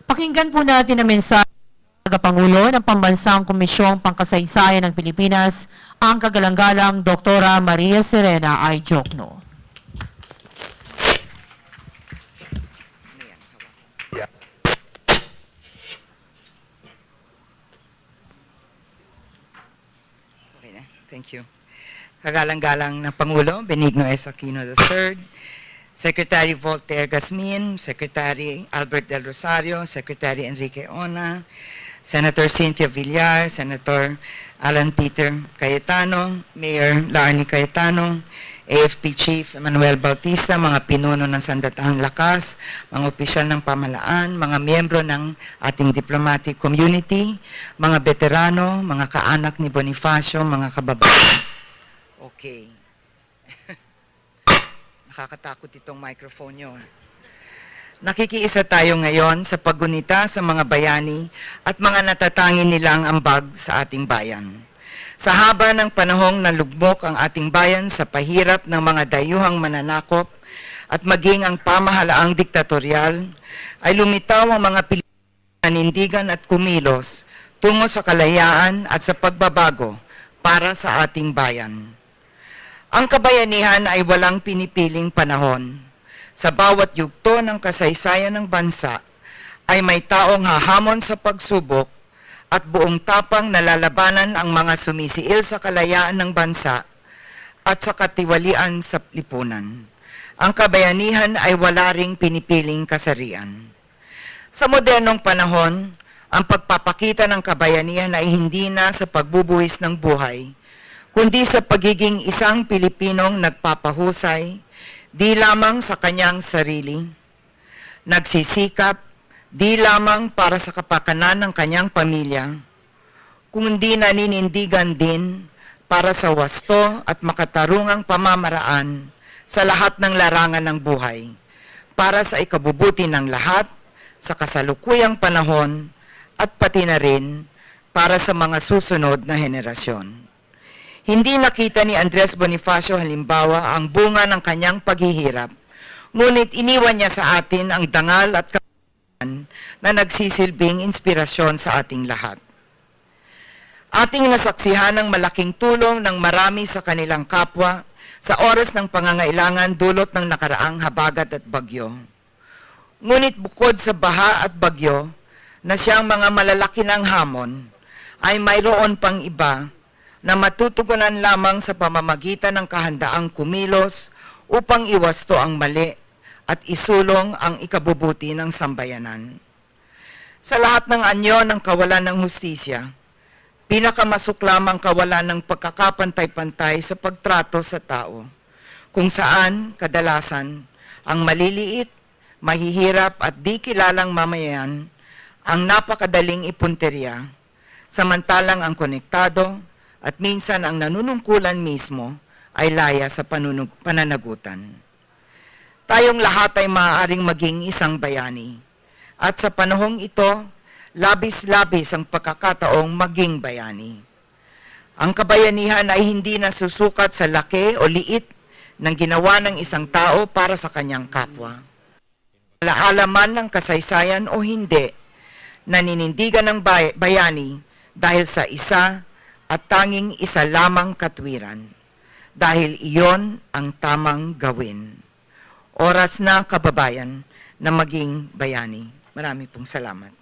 Pakinggan po natin ang mensahe ng Tagapangulo ng Pambansang Komisyong Pangkasaysayan ng Pilipinas, ang kagalang-galang Doktora Maria Serena I. Jokno. Okay na. Thank you. Kagalang-galang ng Pangulo, Benigno S. Aquino III, Secretary Voltaire Gasmin, Secretary Albert Del Rosario, Secretary Enrique Ona, Senator Cynthia Villar, Senator Alan Peter Cayetano, Mayor Larnie Cayetano, AFP Chief Emmanuel Bautista, mga pinuno ng Sandatahang Lakas, mga opisyal ng pamahalaan, mga miyembro ng ating diplomatic community, mga veterano, mga kaanak ni Bonifacio, mga kababayan. Okay. Nakakatakot itong microphone nyo. Nakikiisa tayo ngayon sa paggunita sa mga bayani at mga natatangin nilang ambag sa ating bayan. Sa haba ng panahong nalugmok ang ating bayan sa pahirap ng mga dayuhang mananakop at maging ang pamahalaang diktatorial, ay lumitaw ang mga Pilipino nanindigan at kumilos tungo sa kalayaan at sa pagbabago para sa ating bayan. Ang kabayanihan ay walang pinipiling panahon. Sa bawat yugto ng kasaysayan ng bansa ay may taong hahamon sa pagsubok at buong tapang nalalabanan ang mga sumisiil sa kalayaan ng bansa at sa katiwalian sa lipunan. Ang kabayanihan ay wala ring pinipiling kasarian. Sa modernong panahon, ang pagpapakita ng kabayanihan ay hindi na sa pagbubuwis ng buhay, kundi sa pagiging isang Pilipinong nagpapahusay, di lamang sa kanyang sarili, nagsisikap, di lamang para sa kapakanan ng kanyang pamilya, kundi naninindigan din para sa wasto at makatarungang pamamaraan sa lahat ng larangan ng buhay, para sa ikabubuti ng lahat, sa kasalukuyang panahon, at pati na rin para sa mga susunod na henerasyon. Hindi nakita ni Andres Bonifacio halimbawa ang bunga ng kanyang paghihirap, ngunit iniwan niya sa atin ang dangal at kapangyarihan na nagsisilbing inspirasyon sa ating lahat. Ating nasaksihan ang malaking tulong ng marami sa kanilang kapwa sa oras ng pangangailangan dulot ng nakaraang habagat at bagyo. Ngunit bukod sa baha at bagyo na siyang mga malalaki ng hamon, ay mayroon pang iba na matutugunan lamang sa pamamagitan ng kahandaang kumilos upang iwasto ang mali at isulong ang ikabubuti ng sambayanan. Sa lahat ng anyo ng kawalan ng hustisya, pinakamasuklam ang kawalan ng pagkakapantay-pantay sa pagtrato sa tao, kung saan kadalasan ang maliliit, mahihirap at di kilalang mamayan ang napakadaling ipunterya, samantalang ang konektado at minsan ang nanunungkulan mismo ay laya sa pananagutan. Tayong lahat ay maaaring maging isang bayani. At sa panahong ito, labis-labis ang pagkakataong maging bayani. Ang kabayanihan ay hindi nasusukat sa laki o liit ng ginawa ng isang tao para sa kanyang kapwa. Alaala man ng kasaysayan o hindi, naninindigan ng bayani dahil sa isa at tanging isa lamang katwiran, dahil iyon ang tamang gawin. Oras na, kababayan, na maging bayani. Marami pong salamat.